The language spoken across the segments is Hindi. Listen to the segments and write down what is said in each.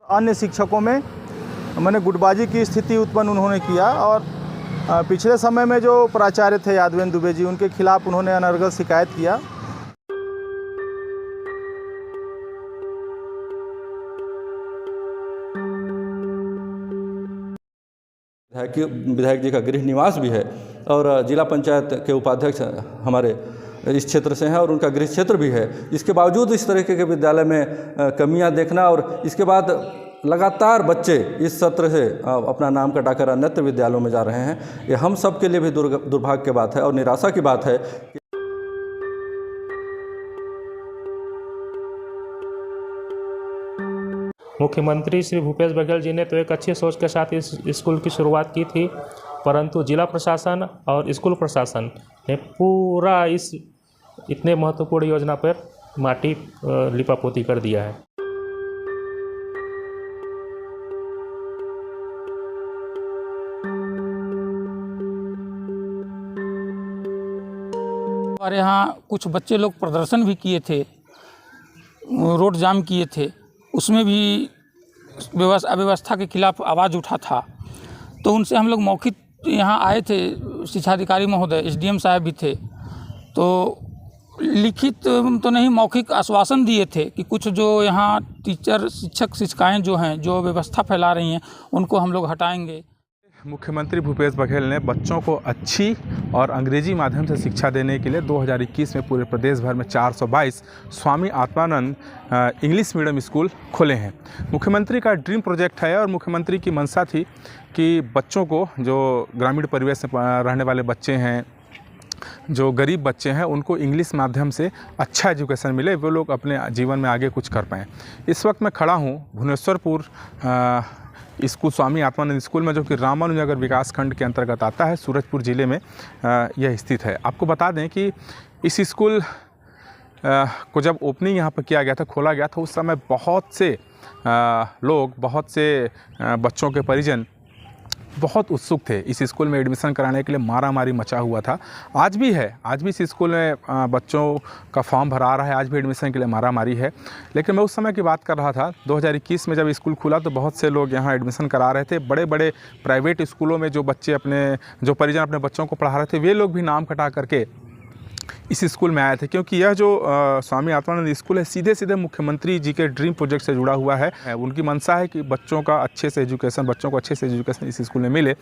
अन्य शिक्षकों में मैंने गुटबाजी की स्थिति उत्पन्न उन्होंने किया और पिछले समय में जो प्राचार्य थे यादवेंद्र दुबे जी, उनके खिलाफ उन्होंने अनर्गल शिकायत किया। विधायक जी का गृह निवास भी है और जिला पंचायत के उपाध्यक्ष हमारे इस क्षेत्र से हैं और उनका गृह क्षेत्र भी है। इसके बावजूद इस तरीके के विद्यालय में कमियां देखना और इसके बाद लगातार बच्चे इस सत्र से अपना नाम कटाकर अन्यत्र विद्यालयों में जा रहे हैं, ये हम सब के लिए भी दुर्भाग्य की बात है और निराशा की बात है। मुख्यमंत्री श्री भूपेश बघेल जी ने तो एक अच्छी सोच के साथ इस स्कूल की शुरुआत की थी, परंतु जिला प्रशासन और स्कूल प्रशासन ने पूरा इस इतने महत्वपूर्ण योजना पर माटी लिपापोती कर दिया है। और यहाँ कुछ बच्चे लोग प्रदर्शन भी किए थे, रोड जाम किए थे, उसमें भी अव्यवस्था के खिलाफ आवाज़ उठा था। तो उनसे हम लोग मौखिक यहाँ आए थे, शिक्षाधिकारी महोदय एसडीएम साहब भी थे, तो लिखित तो नहीं मौखिक आश्वासन दिए थे कि कुछ जो यहाँ टीचर शिक्षक शिक्षिकाएँ जो हैं जो व्यवस्था फैला रही हैं उनको हम लोग हटाएंगे। मुख्यमंत्री भूपेश बघेल ने बच्चों को अच्छी और अंग्रेजी माध्यम से शिक्षा देने के लिए 2021 में पूरे प्रदेश भर में 422 Swami Atmanand English medium school खोले हैं। मुख्यमंत्री का ड्रीम प्रोजेक्ट है और मुख्यमंत्री की मंशा थी कि बच्चों को, जो ग्रामीण परिवेश में रहने वाले बच्चे हैं, जो गरीब बच्चे हैं, उनको इंग्लिश माध्यम से अच्छा एजुकेशन मिले, वो लोग अपने जीवन में आगे कुछ कर पाएँ। इस वक्त मैं खड़ा हूँ भुवनेश्वरपुर स्कूल, स्वामी आत्मानंद स्कूल में, जो कि रामानुजनगर विकास खंड के अंतर्गत आता है, सूरजपुर ज़िले में यह स्थित है। आपको बता दें कि इस स्कूल को जब ओपनिंग यहाँ पर किया गया था, खोला गया था, उस समय बहुत से लोग, बहुत से बच्चों के परिजन बहुत उत्सुक थे इस स्कूल में एडमिशन कराने के लिए। मारामारी मचा हुआ था, आज भी है, आज भी इस स्कूल में बच्चों का फॉर्म भरा रहा है, आज भी एडमिशन के लिए मारामारी है। लेकिन मैं उस समय की बात कर रहा था, 2021 में जब स्कूल खुला तो बहुत से लोग यहाँ एडमिशन करा रहे थे। बड़े बड़े प्राइवेट स्कूलों में जो बच्चे जो परिजन अपने बच्चों को पढ़ा रहे थे, वे लोग भी नाम कटा करके इस स्कूल में आए थे, क्योंकि यह जो स्वामी आत्मानंद स्कूल है सीधे सीधे मुख्यमंत्री जी के ड्रीम प्रोजेक्ट से जुड़ा हुआ है। उनकी मंशा है कि बच्चों को अच्छे से एजुकेशन इस स्कूल में मिले।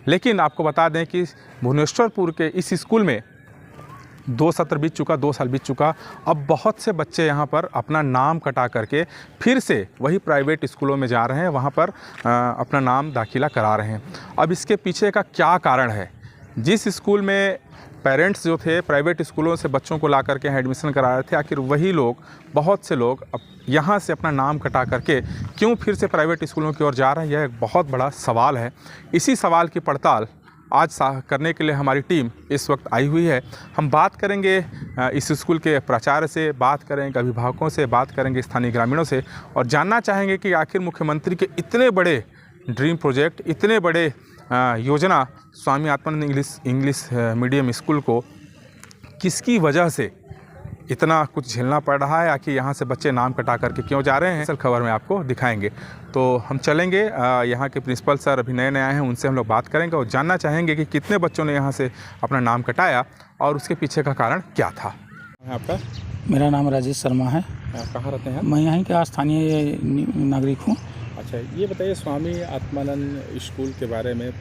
लेकिन आपको बता दें कि भुवनेश्वरपुर के इस स्कूल में 2 सत्र बीत चुका, 2 साल बीत चुका। अब बहुत से बच्चे यहाँ पर अपना नाम कटा करके फिर से वही प्राइवेट स्कूलों में जा रहे हैं, वहाँ पर अपना नाम दाखिला करा रहे हैं। अब इसके पीछे का क्या कारण है? जिस स्कूल में पेरेंट्स जो थे प्राइवेट स्कूलों से बच्चों को ला करके यहाँ एडमिशन करा रहे थे, आखिर वही लोग, बहुत से लोग अब यहाँ से अपना नाम कटा करके क्यों फिर से प्राइवेट स्कूलों की ओर जा रहे हैं? यह एक बहुत बड़ा सवाल है। इसी सवाल की पड़ताल आज करने के लिए हमारी टीम इस वक्त आई हुई है। हम बात करेंगे इस स्कूल के प्राचार्य से, बात करेंगे अभिभावकों से, बात करेंगे स्थानीय ग्रामीणों से और जानना चाहेंगे कि आखिर मुख्यमंत्री के इतने बड़े ड्रीम प्रोजेक्ट, इतने बड़े योजना Swami Atmanand English medium school को किसकी वजह से इतना कुछ झेलना पड़ रहा है, आखिर यहाँ से बच्चे नाम कटा करके क्यों जा रहे हैं, असल खबर में आपको दिखाएंगे। तो हम चलेंगे, यहाँ के प्रिंसिपल सर अभी नए आए हैं, उनसे हम लोग बात करेंगे और जानना चाहेंगे कि कितने बच्चों ने यहाँ से अपना नाम कटाया और उसके पीछे का कारण क्या था। आपका? मेरा नाम राजेश शर्मा है। कहाँ रहते हैं? मैं यहीं का स्थानीय नागरिक हूँ। अच्छा, ये बताइए, स्वामी आत्मानंद स्कूल के बारे में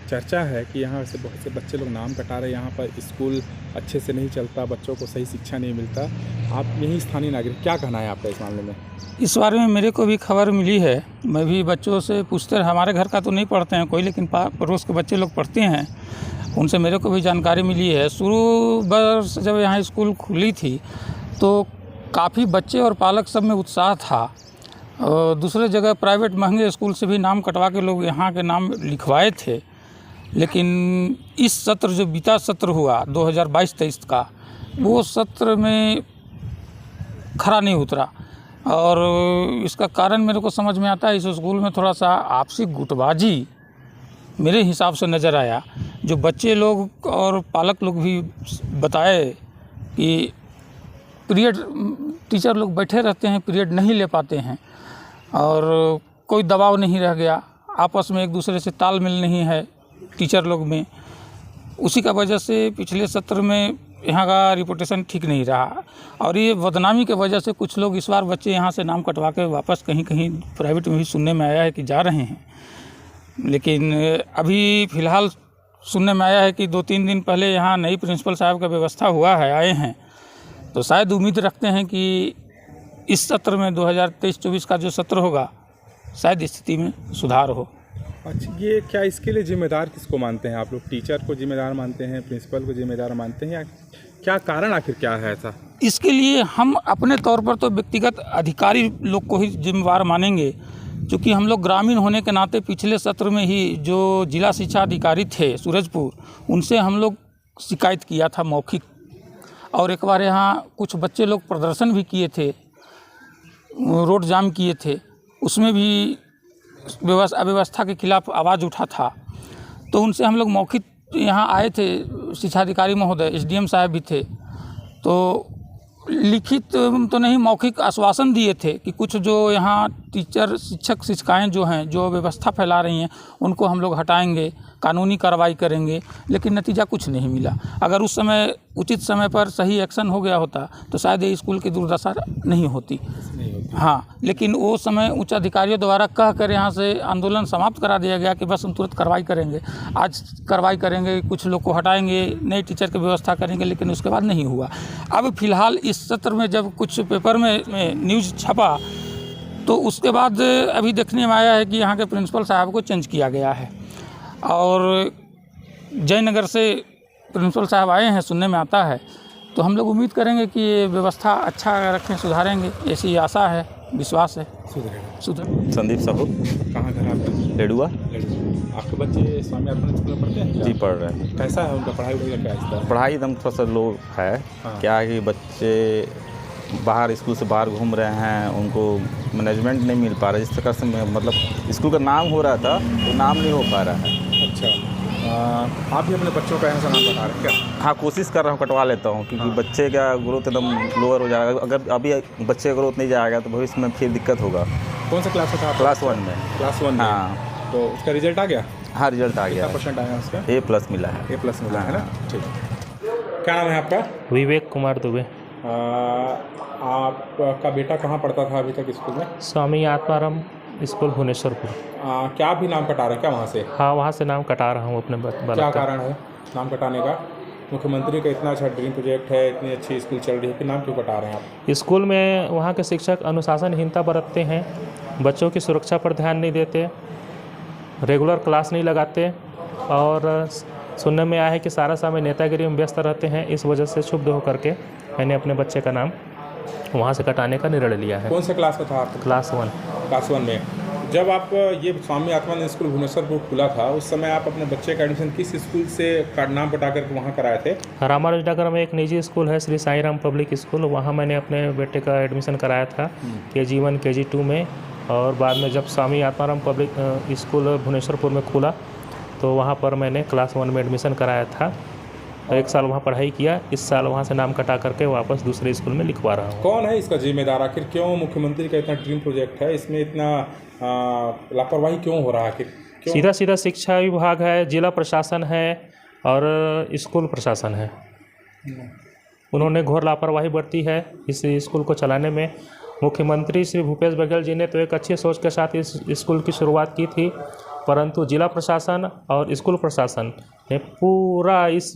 चर्चा है कि यहाँ से बहुत से बच्चे लोग नाम कटा रहे हैं, यहाँ पर स्कूल अच्छे से नहीं चलता, बच्चों को सही शिक्षा नहीं मिलता। आप यही स्थानीय नागरिक, क्या कहना है आपका इस मामले में? इस बारे में मेरे को भी खबर मिली है, मैं भी बच्चों से पूछते रहे। हमारे घर का तो नहीं पढ़ते हैं कोई, लेकिन पड़ोस के बच्चे लोग पढ़ते हैं, उनसे मेरे को भी जानकारी मिली है। शुरू वर्ष जब यहाँ स्कूल खुली थी तो काफ़ी बच्चे और पालक सब में उत्साह था। और दूसरे जगह प्राइवेट महंगे स्कूल से भी नाम कटवा के लोग यहाँ के नाम लिखवाए थे। लेकिन इस सत्र जो बीता सत्र हुआ 2022-23 का, वो सत्र में खरा नहीं उतरा और इसका कारण मेरे को समझ में आता है, इस स्कूल में थोड़ा सा आपसी गुटबाजी मेरे हिसाब से नज़र आया। जो बच्चे लोग और पालक लोग भी बताए कि पीरियड टीचर लोग बैठे रहते हैं, पीरियड नहीं ले पाते हैं और कोई दबाव नहीं रह गया, आपस में एक दूसरे से तालमेल नहीं है टीचर लोग में। उसी का वजह से पिछले सत्र में यहाँ का रिपोर्टेशन ठीक नहीं रहा, और ये बदनामी के वजह से कुछ लोग इस बार बच्चे यहाँ से नाम कटवा के वापस कहीं कहीं प्राइवेट में भी सुनने में आया है कि जा रहे हैं। लेकिन अभी फ़िलहाल सुनने में आया है कि 2-3 दिन पहले यहाँ नई प्रिंसिपल साहब का व्यवस्था हुआ है, आए हैं, तो शायद उम्मीद रखते हैं कि इस सत्र में 2023-24 का जो सत्र होगा शायद स्थिति में सुधार हो। अच्छा, ये क्या इसके लिए जिम्मेदार किसको मानते हैं आप लोग? टीचर को जिम्मेदार मानते हैं, प्रिंसिपल को जिम्मेदार मानते हैं, या क्या कारण आखिर क्या है ऐसा? इसके लिए हम अपने तौर पर तो व्यक्तिगत अधिकारी लोग को ही जिम्मेवार मानेंगे, क्योंकि हम लोग ग्रामीण होने के नाते पिछले सत्र में ही जो जिला शिक्षा अधिकारी थे सूरजपुर, उनसे हम लोग शिकायत किया था मौखिक, और एक बार यहाँ कुछ बच्चे लोग प्रदर्शन भी किए थे, रोड जाम किए थे, उसमें भी अव्यवस्था के खिलाफ आवाज़ उठा था। तो उनसे हम लोग मौखिक यहाँ आए थे, शिक्षा अधिकारी महोदय SDM साहब भी थे, तो लिखित तो नहीं मौखिक आश्वासन दिए थे कि कुछ जो यहाँ टीचर शिक्षक शिक्षिकाएँ जो हैं जो व्यवस्था फैला रही हैं उनको हम लोग हटाएंगे, कानूनी कार्रवाई करेंगे, लेकिन नतीजा कुछ नहीं मिला। अगर उस समय उचित समय पर सही एक्शन हो गया होता तो शायद ये स्कूल की दुर्दशा नहीं होती। हाँ, लेकिन वो समय उच्च अधिकारियों द्वारा कह कर यहाँ से आंदोलन समाप्त करा दिया गया कि बस हम तुरंत कार्रवाई करेंगे, आज कार्रवाई करेंगे, कुछ लोग को हटाएंगे, नए टीचर की व्यवस्था करेंगे, लेकिन उसके बाद नहीं हुआ। अब फिलहाल इस सत्र में जब कुछ पेपर में न्यूज़ छपा तो उसके बाद अभी देखने में आया है कि यहाँ के प्रिंसिपल साहब को चेंज किया गया है, और जयनगर से प्रिंसिपल साहब आए हैं, सुनने में आता है। तो हम लोग उम्मीद करेंगे कि ये व्यवस्था अच्छा रखें, सुधारेंगे, ऐसी आशा है, विश्वास है सुधर। संदीप साहू। कहाँ घर आपका? लेडुआ। आपके बच्चे स्वामी आत्मानंद स्कूल में पढ़ते हैं क्या? जी, पढ़ रहे हैं। कैसा है उनका पढ़ाई वगैरह, क्या स्तर है? पढ़ाई एकदम थोड़ा सा लो है। हाँ। क्या है कि बच्चे बाहर स्कूल से बाहर घूम रहे हैं, उनको मैनेजमेंट नहीं मिल पा रहा है। जिस प्रकार से मतलब स्कूल का नाम हो रहा था तो नाम नहीं हो पा रहा है। अच्छा, आप भी अपने बच्चों का ऐसा नाम बता रहे हैं क्या? हाँ, कोशिश कर रहा हूँ, कटवा लेता हूँ, क्योंकि बच्चे का ग्रोथ एकदम लोअर हो जाएगा। अगर अभी बच्चे का ग्रोथ नहीं जाएगा तो भविष्य में फिर दिक्कत होगा। कौन सा क्लास में था? क्लास 1 में। क्लास 1 में। हाँ। तो उसका रिजल्ट आ गया? हाँ, रिजल्ट आ गया। कितना परसेंट आया उसका? A+ मिला है। A+ मिला है ना। ठीक है। क्या नाम है आपका? विवेक कुमार दुबे। आपका बेटा कहाँ पढ़ता था अभी तक स्कूल में? स्वामी आत्माराम स्कूल भुवनेश्वरपुर। क्या आप भी नाम कटा रहे हैं क्या वहाँ से? हाँ, वहाँ से नाम कटा रहा हूँ अपने बालक क्या का। कारण है नाम कटाने का? मुख्यमंत्री का इतना अच्छा ड्रीम प्रोजेक्ट है, इतनी अच्छी स्कूल चल रही है, फिर नाम क्यों कटा रहे हैं आप? स्कूल में वहाँ के शिक्षक अनुशासनहीनता बरतते हैं, बच्चों की सुरक्षा पर ध्यान नहीं देते, रेगुलर क्लास नहीं लगाते, और सुनने में आया है कि सारा समय नेतागिरी में व्यस्त रहते हैं। इस वजह से क्षुब्ध होकर के मैंने अपने बच्चे का नाम वहाँ से कटाने का निर्णय लिया है। कौन से क्लास में था आप? क्लास 1। क्लास 1 में। जब आप ये स्वामी आत्मानंद स्कूल भुवनेश्वरपुर खुला था, उस समय आप अपने बच्चे का एडमिशन किस स्कूल से नाम बता करके वहाँ कराए थे? रामानुजनगर में एक निजी स्कूल है, श्री साईं राम पब्लिक स्कूल, वहाँ मैंने अपने बेटे का एडमिशन कराया था KG1 KG2 में। और बाद में जब स्वामी आत्माराम पब्लिक स्कूल भुवनेश्वरपुर में खुला तो वहाँ पर मैंने क्लास 1 में एडमिशन कराया था। 1 साल वहाँ पढ़ाई किया, इस साल वहाँ से नाम कटा करके वापस दूसरे स्कूल में लिखवा रहा हूँ। कौन है इसका जिम्मेदार? आखिर क्यों मुख्यमंत्री का इतना ड्रीम प्रोजेक्ट है, इसमें इतना लापरवाही क्यों हो रहा है? आखिर सीधा सीधा शिक्षा विभाग है, जिला प्रशासन है और स्कूल प्रशासन है। उन्होंने घोर लापरवाही बरती है इस स्कूल को चलाने में। मुख्यमंत्री श्री भूपेश बघेल जी ने तो एक अच्छी सोच के साथ इस स्कूल की शुरुआत की थी, परंतु जिला प्रशासन और स्कूल प्रशासन ने पूरा इस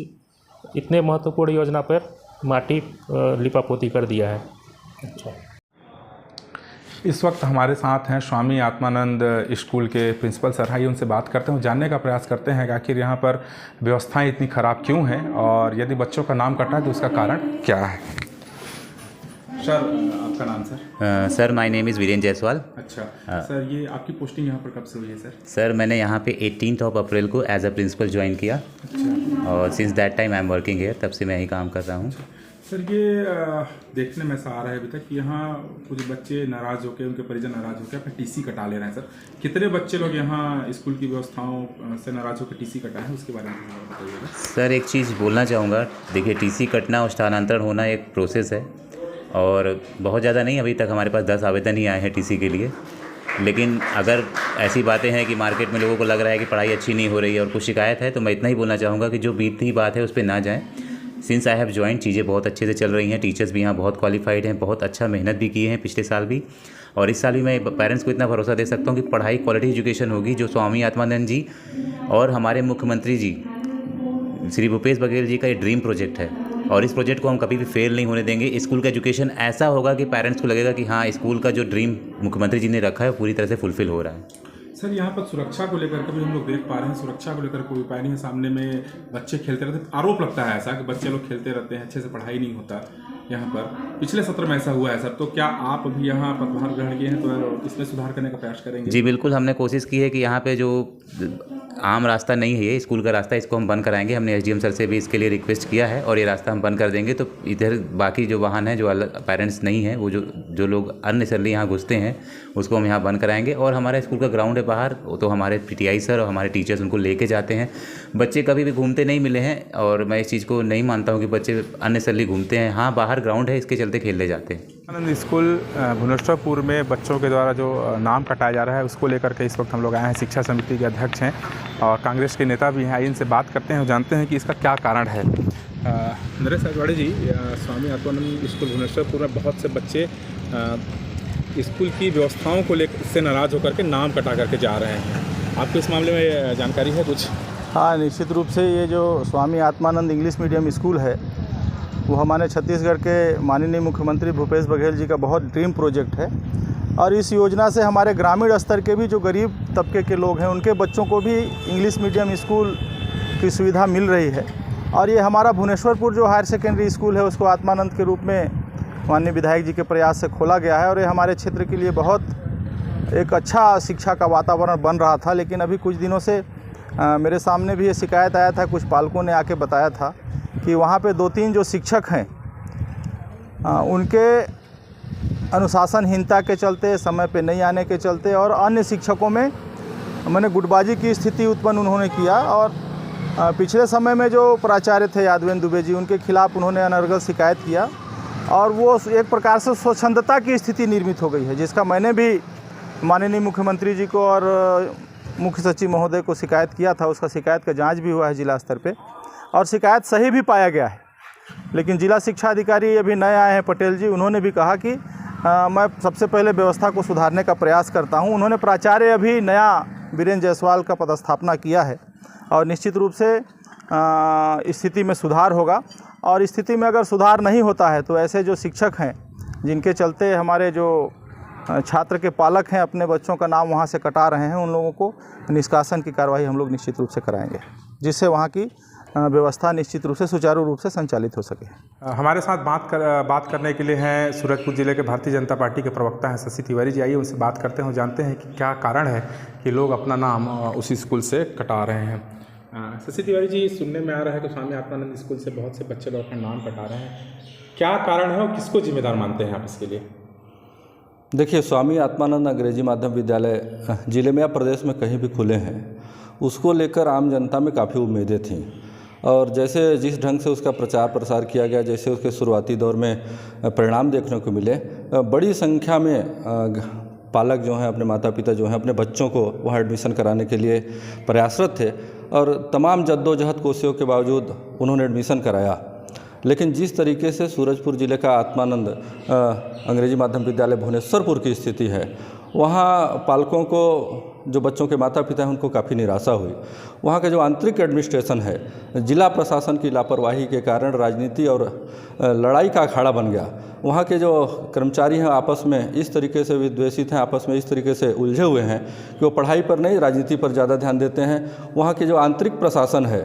इतने महत्वपूर्ण योजना पर माटी लिपापोती कर दिया है। अच्छा, इस वक्त हमारे साथ हैं स्वामी आत्मानंद स्कूल के प्रिंसिपल सर। आइए उनसे बात करते हैं, जानने का प्रयास करते हैं कि आखिर यहाँ पर व्यवस्थाएं इतनी ख़राब क्यों हैं, और यदि बच्चों का नाम कटा है तो उसका कारण क्या है। सर, आपका नाम sir? Sir, my name is Virendra Jaiswal. अच्छा सर, ये आपकी पोस्टिंग यहाँ पर कब से हुई है सर? सर, मैंने यहाँ पे 18 अप्रैल को एज अ प्रिंसिपल ज्वाइन किया। अच्छा। और since that time I am working here, तब से मैं ही काम कर रहा हूँ। सर, ये देखने में ऐसा आ रहा है अभी तक कि यहाँ कुछ बच्चे नाराज़ होकर, उनके परिजन नाराज़ होकर अपना TC कटा ले रहे हैं। सर, कितने बच्चे लोग यहाँ स्कूल की व्यवस्थाओं से नाराज़ होकर TC कटाए हैं, उसके बारे में बताइएगा। सर, एक चीज़ बोलना चाहूँगा, देखिए TC कटना और स्थानांतरण होना एक प्रोसेस है, और बहुत ज़्यादा नहीं, अभी तक हमारे पास 10 आवेदन ही आए हैं TC के लिए। लेकिन अगर ऐसी बातें हैं कि मार्केट में लोगों को लग रहा है कि पढ़ाई अच्छी नहीं हो रही है और कुछ शिकायत है, तो मैं इतना ही बोलना चाहूँगा कि जो बीती बात है उस पर ना जाएँ। सिंस आई हैव जॉइन, चीज़ें बहुत अच्छे से चल रही हैं। टीचर्स भी यहाँ बहुत क्वालिफाइड हैं, बहुत अच्छा मेहनत भी किए हैं पिछले साल भी, और इस साल भी मैं पेरेंट्स को इतना भरोसा दे सकता हूँ कि पढ़ाई क्वालिटी एजुकेशन होगी। जो स्वामी आत्मानंद जी और हमारे मुख्यमंत्री जी श्री भूपेश बघेल जी का ये ड्रीम प्रोजेक्ट है, और इस प्रोजेक्ट को हम कभी भी फेल नहीं होने देंगे। स्कूल का एजुकेशन ऐसा होगा कि पेरेंट्स को लगेगा कि हाँ, स्कूल का जो ड्रीम मुख्यमंत्री जी ने रखा है पूरी तरह से फुलफिल हो रहा है। सर, यहाँ पर सुरक्षा को लेकर के भी हम लोग देख पा रहे हैं, सुरक्षा को लेकर कोई उपाय नहीं है। सामने में बच्चे खेलते रहते हैं, आरोप लगता है ऐसा कि बच्चे लोग खेलते रहते हैं, अच्छे से पढ़ाई नहीं होता यहाँ पर। पिछले सत्र में ऐसा हुआ है सर, तो क्या आप भी यहाँ पदभार ग्रहण किए हैं तो इसमें सुधार करने का प्रयास करेंगे? जी बिल्कुल, हमने कोशिश की है कि यहाँ पे जो आम रास्ता नहीं है, ये स्कूल का रास्ता, इसको हम बंद कराएंगे। हमने एसडीएम सर से भी इसके लिए रिक्वेस्ट किया है और ये रास्ता हम बंद कर देंगे। तो इधर बाकी जो वाहन है, जो पेरेंट्स नहीं हैं, वो जो लोग अननेसेसरली यहाँ घुसते हैं, उसको हम यहाँ बंद कराएंगे। और हमारे स्कूल का ग्राउंड है बाहर, तो हमारे पीटीआई सर और हमारे टीचर्स उनको लेके जाते हैं। बच्चे कभी भी घूमते नहीं मिले हैं, और मैं इस चीज़ को नहीं मानता हूँ कि बच्चे अननेसेसरली घूमते हैं। हाँ, बाहर ग्राउंड है, इसके चलते खेलने जाते हैं। आनंद स्कूल भुवनेश्वरपुर में बच्चों के द्वारा जो नाम कटाया जा रहा है, उसको लेकर के इस वक्त हम लोग आए हैं। शिक्षा समिति के अध्यक्ष हैं और कांग्रेस के नेता भी हैं। आइए इनसे बात करते हैं और जानते हैं कि इसका क्या कारण है। नरेश अजवाड़े जी, स्वामी आत्मानंद स्कूल भुवनेश्वरपुर में बहुत से बच्चे स्कूल की व्यवस्थाओं को लेकर से नाराज़ होकर के नाम कटा करके जा रहे हैं। आपको इस मामले में जानकारी है कुछ? हाँ, निश्चित रूप से ये जो Swami Atmanand English medium school है, वो हमारे छत्तीसगढ़ के माननीय मुख्यमंत्री भूपेश बघेल जी का बहुत ड्रीम प्रोजेक्ट है। और इस योजना से हमारे ग्रामीण स्तर के भी जो गरीब तबके के लोग हैं, उनके बच्चों को भी इंग्लिश मीडियम स्कूल की सुविधा मिल रही है। और ये हमारा भुवनेश्वरपुर जो हायर सेकेंडरी स्कूल है, उसको आत्मानंद के रूप में माननीय विधायक जी के प्रयास से खोला गया है। और ये हमारे क्षेत्र के लिए बहुत एक अच्छा शिक्षा का वातावरण बन रहा था। लेकिन अभी कुछ दिनों से मेरे सामने भी ये शिकायत आया था, कुछ पालकों ने आके बताया था कि वहाँ पे 2-3 जो शिक्षक हैं, उनके अनुशासनहीनता के चलते, समय पे नहीं आने के चलते और अन्य शिक्षकों में मैंने गुटबाजी की स्थिति उत्पन्न उन्होंने किया। और पिछले समय में जो प्राचार्य थे यादवेंद्र दुबे जी, उनके खिलाफ़ उन्होंने अनर्गल शिकायत किया और वो एक प्रकार से स्वच्छंदता की स्थिति निर्मित हो गई है, जिसका मैंने भी माननीय मुख्यमंत्री जी को और मुख्य सचिव महोदय को शिकायत किया था। उसका शिकायत का जांच भी हुआ है जिला स्तर पे और शिकायत सही भी पाया गया है। लेकिन जिला शिक्षा अधिकारी अभी नए आए हैं पटेल जी, उन्होंने भी कहा कि मैं सबसे पहले व्यवस्था को सुधारने का प्रयास करता हूं। उन्होंने प्राचार्य अभी नया वीरेंद्र जायसवाल का पदस्थापना किया है और निश्चित रूप से स्थिति में सुधार होगा। और स्थिति में अगर सुधार नहीं होता है तो ऐसे जो शिक्षक हैं, जिनके चलते हमारे जो छात्र के पालक हैं अपने बच्चों का नाम वहाँ से कटा रहे हैं, उन लोगों को निष्कासन की कार्रवाई हम लोग निश्चित रूप से कराएंगे, जिससे वहाँ की व्यवस्था निश्चित रूप से सुचारू रूप से संचालित हो सके। हमारे साथ बात करने के लिए हैं सूरजपुर जिले के भारतीय जनता पार्टी के प्रवक्ता हैं शशि तिवारी जी। आइए उनसे बात करते हैं और जानते हैं कि क्या कारण है कि लोग अपना नाम उसी स्कूल से कटा रहे हैं। शशि तिवारी जी, सुनने में आ रहा है कि स्वामी आत्मानंद स्कूल से बहुत से बच्चे लोग अपना नाम कटा रहे हैं, क्या कारण है और किसको जिम्मेदार मानते हैं आप इसके लिए? देखिए, स्वामी आत्मानंद अंग्रेजी माध्यम विद्यालय जिले में या प्रदेश में कहीं भी खुले हैं, उसको लेकर आम जनता में काफ़ी उम्मीदें थीं। और जैसे जिस ढंग से उसका प्रचार प्रसार किया गया, जैसे उसके शुरुआती दौर में परिणाम देखने को मिले, बड़ी संख्या में पालक जो हैं, अपने माता पिता जो हैं, अपने बच्चों को वहाँ एडमिशन कराने के लिए प्रयासरत थे और तमाम जद्दोजहद कोशिशों के बावजूद उन्होंने एडमिशन कराया। लेकिन जिस तरीके से सूरजपुर ज़िले का आत्मानंद अंग्रेजी माध्यम विद्यालय भुवनेश्वरपुर की स्थिति है, वहाँ पालकों को, जो बच्चों के माता पिता हैं, उनको काफ़ी निराशा हुई। वहाँ का जो आंतरिक एडमिनिस्ट्रेशन है, जिला प्रशासन की लापरवाही के कारण राजनीति और लड़ाई का अखाड़ा बन गया। वहाँ के जो कर्मचारी हैं आपस में इस तरीके से विद्वेषित हैं, आपस में इस तरीके से उलझे हुए हैं कि वो पढ़ाई पर नहीं, राजनीति पर ज़्यादा ध्यान देते हैं। वहाँ के जो आंतरिक प्रशासन है,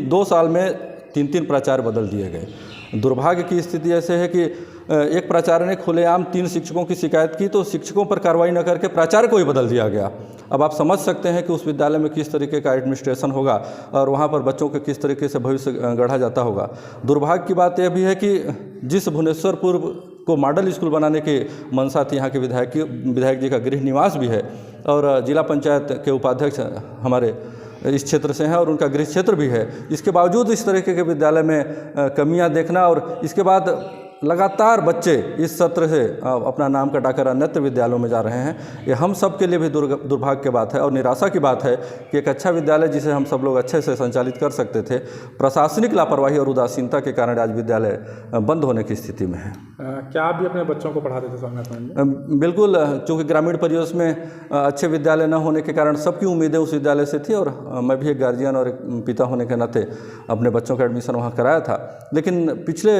2 साल में 3 प्राचार्य बदल दिए गए। दुर्भाग्य की स्थिति ऐसे है कि एक प्राचार्य ने खुलेआम 3 शिक्षकों की शिकायत की, तो शिक्षकों पर कार्रवाई न करके प्राचार्य को ही बदल दिया गया। अब आप समझ सकते हैं कि उस विद्यालय में किस तरीके का एडमिनिस्ट्रेशन होगा और वहाँ पर बच्चों के किस तरीके से भविष्य गढ़ा जाता होगा। दुर्भाग्य की बात यह भी है कि जिस भुवनेश्वरपुर को मॉडल स्कूल बनाने की मंशा थी, यहाँ के विधायक जी का गृह निवास भी है और जिला पंचायत के उपाध्यक्ष हमारे इस क्षेत्र से हैं और उनका गृह क्षेत्र भी है। इसके बावजूद इस तरीके के विद्यालय में कमियां देखना और इसके बाद लगातार बच्चे इस सत्र से अपना नाम कटाकर अन्यत्र विद्यालयों में जा रहे हैं। ये हम सब के लिए भी दुर्भाग्य की बात है और निराशा की बात है कि एक अच्छा विद्यालय जिसे हम सब लोग अच्छे से संचालित कर सकते थे, प्रशासनिक लापरवाही और उदासीनता के कारण आज विद्यालय बंद होने की स्थिति में है। क्या आप भी अपने बच्चों को पढ़ाते थे स्वामी आत्मानंद? बिल्कुल, चूँकि ग्रामीण परिवेश में अच्छे विद्यालय न होने के कारण सबकी उम्मीदें उस विद्यालय से थी और मैं भी एक गार्जियन और एक पिता होने के नाते अपने बच्चों का एडमिशन वहाँ कराया था। लेकिन पिछले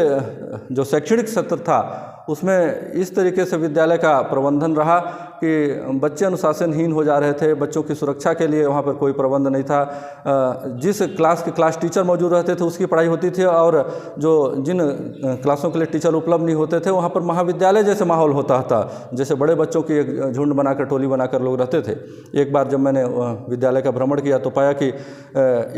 जो शैक्षणिक सत्र था उसमें इस तरीके से विद्यालय का प्रबंधन रहा कि बच्चे अनुशासनहीन हो जा रहे थे। बच्चों की सुरक्षा के लिए वहाँ पर कोई प्रबंध नहीं था। जिस क्लास के क्लास टीचर मौजूद रहते थे उसकी पढ़ाई होती थी और जो जिन क्लासों के लिए टीचर उपलब्ध नहीं होते थे वहाँ पर महाविद्यालय जैसे माहौल होता था, जैसे बड़े बच्चों की एक झुंड बनाकर टोली बनाकर लोग रहते थे। एक बार जब मैंने विद्यालय का भ्रमण किया तो पाया कि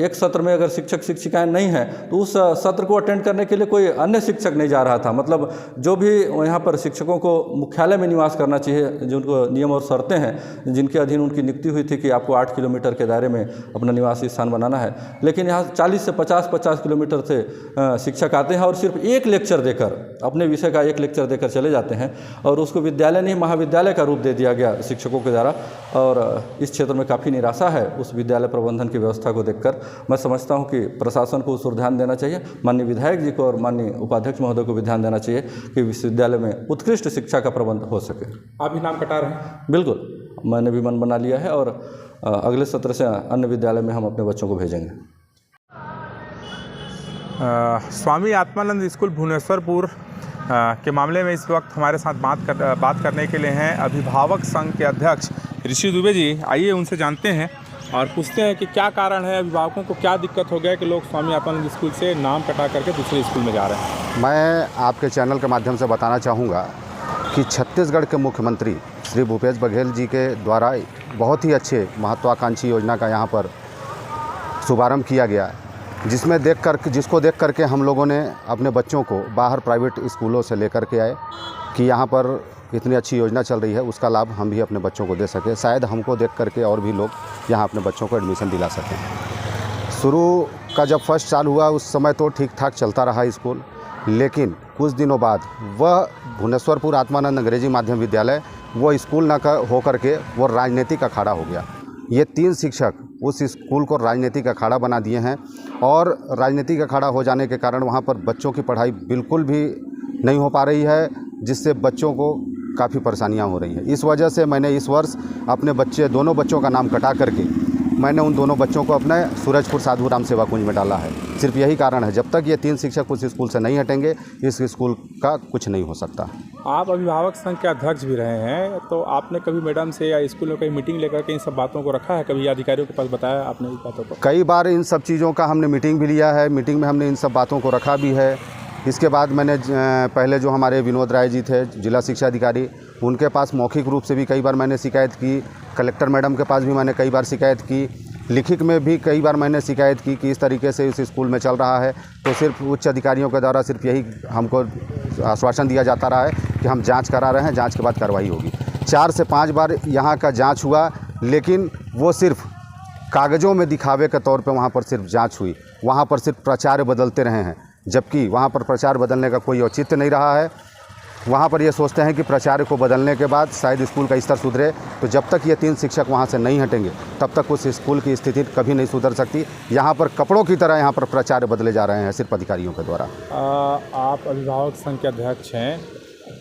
एक सत्र में अगर शिक्षक शिक्षिकाएँ नहीं हैं तो उस सत्र को अटेंड करने के लिए कोई अन्य शिक्षक नहीं जा रहा था। मतलब जो भी यहाँ पर शिक्षकों को मुख्यालय में निवास करना चाहिए, जो उनको नियम और शर्तें हैं जिनके अधीन उनकी नियुक्ति हुई थी कि आपको 8 किलोमीटर के दायरे में अपना निवासी स्थान बनाना है, लेकिन यहाँ 40 से 50 किलोमीटर से शिक्षक आते हैं और सिर्फ एक लेक्चर देकर, अपने विषय का एक लेक्चर देकर चले जाते हैं और उसको विद्यालय नहीं महाविद्यालय का रूप दे दिया गया शिक्षकों के द्वारा। और इस क्षेत्र में काफ़ी निराशा है उस विद्यालय प्रबंधन की व्यवस्था को देखकर। मैं समझता हूँ कि प्रशासन को उस पर ध्यान देना चाहिए, माननीय विधायक जी को और माननीय उपाध्यक्ष महोदय को भी ध्यान देना चाहिए कि विश्वविद्यालय में उत्कृष्ट शिक्षा का प्रबंध हो सके। आप भी नाम कटा रहे हैं? बिल्कुल, मैंने भी मन बना लिया है और अगले सत्र से अन्य विद्यालय में हम अपने बच्चों को भेजेंगे। स्वामी आत्मानंद स्कूल भुवनेश्वरपुर के मामले में इस वक्त हमारे साथ बात करने के लिए हैं अभिभावक संघ के अध्यक्ष ऋषि दुबे जी। आइए उनसे जानते हैं और पूछते हैं कि क्या कारण है, अभिभावकों को क्या दिक्कत हो गया कि लोग स्वामी आत्मानंद स्कूल से नाम कटा करके दूसरे स्कूल में जा रहे हैं। मैं आपके चैनल के माध्यम से बताना चाहूँगा कि छत्तीसगढ़ के मुख्यमंत्री श्री भूपेश बघेल जी के द्वारा बहुत ही अच्छे महत्वाकांक्षी योजना का यहाँ पर शुभारंभ किया गया, जिसको देख करके हम लोगों ने अपने बच्चों को बाहर प्राइवेट स्कूलों से लेकर के आए कि यहाँ पर इतनी अच्छी योजना चल रही है, उसका लाभ हम भी अपने बच्चों को दे सकें। शायद हमको देख करके और भी लोग यहाँ अपने बच्चों को एडमिशन दिला सकें। शुरू का जब फर्स्ट साल हुआ उस समय तो ठीक ठाक चलता रहा स्कूल, लेकिन कुछ दिनों बाद वह भुवनेश्वरपुर आत्मानंद अंग्रेजी माध्यम विद्यालय वो स्कूल न हो करके वो राजनीतिक अखाड़ा हो गया। ये 3 शिक्षक उस स्कूल को राजनीतिक अखाड़ा बना दिए हैं और राजनीतिक अखाड़ा हो जाने के कारण वहाँ पर बच्चों की पढ़ाई बिल्कुल भी नहीं हो पा रही है, जिससे बच्चों को काफ़ी परेशानियाँ हो रही हैं। इस वजह से मैंने इस वर्ष अपने दोनों बच्चों का नाम कटा करके मैंने उन दोनों बच्चों को अपने सूरजपुर साधु राम सेवा कुंज में डाला है। सिर्फ यही कारण है, जब तक ये 3 शिक्षक उस स्कूल से नहीं हटेंगे इस स्कूल का कुछ नहीं हो सकता। आप अभिभावक संघ के अध्यक्ष भी रहे हैं, तो आपने कभी मैडम से या स्कूल में कहीं मीटिंग लेकर के इन सब बातों को रखा है? कभी अधिकारियों के पास बताया आपने इस बातों को? कई बार इन सब चीज़ों का हमने मीटिंग भी लिया है, मीटिंग में हमने इन सब बातों को रखा भी है। इसके बाद मैंने पहले जो हमारे विनोद राय जी थे जिला शिक्षा अधिकारी, उनके पास मौखिक रूप से भी कई बार मैंने शिकायत की, कलेक्टर मैडम के पास भी मैंने कई बार शिकायत की, लिखित में भी कई बार मैंने शिकायत की कि इस तरीके से इस स्कूल में चल रहा है। तो सिर्फ उच्च अधिकारियों के द्वारा सिर्फ यही हमको आश्वासन दिया जाता रहा है कि हम जांच करा रहे हैं, जांच के बाद कार्रवाई होगी। 4 से 5 बार यहाँ का जांच हुआ, लेकिन वो सिर्फ कागज़ों में दिखावे के तौर पे वहाँ पर सिर्फ जांच हुई। वहाँ पर सिर्फ प्राचार्य बदलते रहे हैं, जबकि वहाँ पर प्रचार बदलने का कोई औचित्य नहीं रहा है। वहाँ पर ये सोचते हैं कि प्राचार्य को बदलने के बाद शायद स्कूल का स्तर सुधरे, तो जब तक ये 3 शिक्षक वहाँ से नहीं हटेंगे तब तक उस स्कूल की स्थिति कभी नहीं सुधर सकती। यहाँ पर कपड़ों की तरह यहाँ पर प्राचार्य बदले जा रहे हैं सिर्फ अधिकारियों के द्वारा। आप अभिभावक संघ के अध्यक्ष हैं,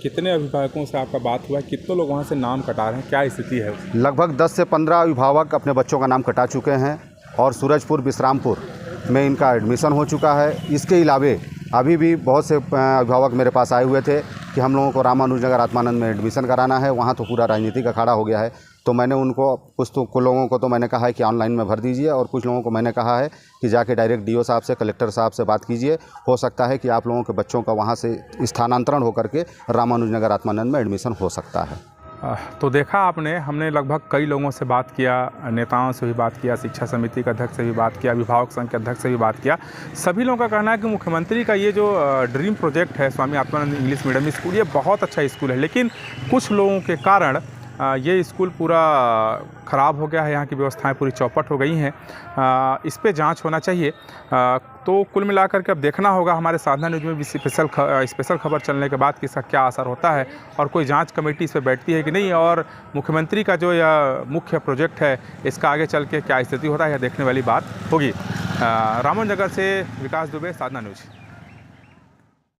कितने अभिभावकों से आपका बात हुआ है? कितने लोग वहाँ से नाम कटा रहे हैं? क्या स्थिति है? लगभग 10 से 15 अभिभावक अपने बच्चों का नाम कटा चुके हैं और सूरजपुर विश्रामपुर में इनका एडमिशन हो चुका है। इसके अलावे अभी भी बहुत से अभिभावक मेरे पास आए हुए थे कि हम लोगों को रामानुजनगर आत्मानंद में एडमिशन कराना है, वहाँ तो पूरा राजनीतिक अखाड़ा हो गया है। तो मैंने उनको कुछ लोगों को तो मैंने कहा है कि ऑनलाइन में भर दीजिए, और कुछ लोगों को मैंने कहा है कि जाके डायरेक्ट डीओ साहब से, कलेक्टर साहब से बात कीजिए। हो सकता है कि आप लोगों के बच्चों का वहाँ से स्थानांतरण होकर के रामानुजनगर आत्मानंद में एडमिशन हो सकता है। तो देखा आपने, हमने लगभग कई लोगों से बात किया, नेताओं से भी बात किया, शिक्षा समिति के अध्यक्ष से भी बात किया, अभिभावक संघ के अध्यक्ष से भी बात किया। सभी लोगों का कहना है कि मुख्यमंत्री का ये जो ड्रीम प्रोजेक्ट है Swami Atmanand English medium school, ये बहुत अच्छा स्कूल है, लेकिन कुछ लोगों के कारण ये स्कूल पूरा ख़राब हो गया है, यहाँ की व्यवस्थाएं पूरी चौपट हो गई हैं। इस पे जांच होना चाहिए। तो कुल मिलाकर के अब देखना होगा हमारे साधना न्यूज़ में भी स्पेशल खबर चलने के बाद कि इसका क्या असर होता है और कोई जांच कमेटी इस पर बैठती है कि नहीं, और मुख्यमंत्री का जो यह मुख्य प्रोजेक्ट है इसका आगे चल के क्या स्थिति होता है यह देखने वाली बात होगी। रामनगर से विकास दुबे, साधना न्यूज़।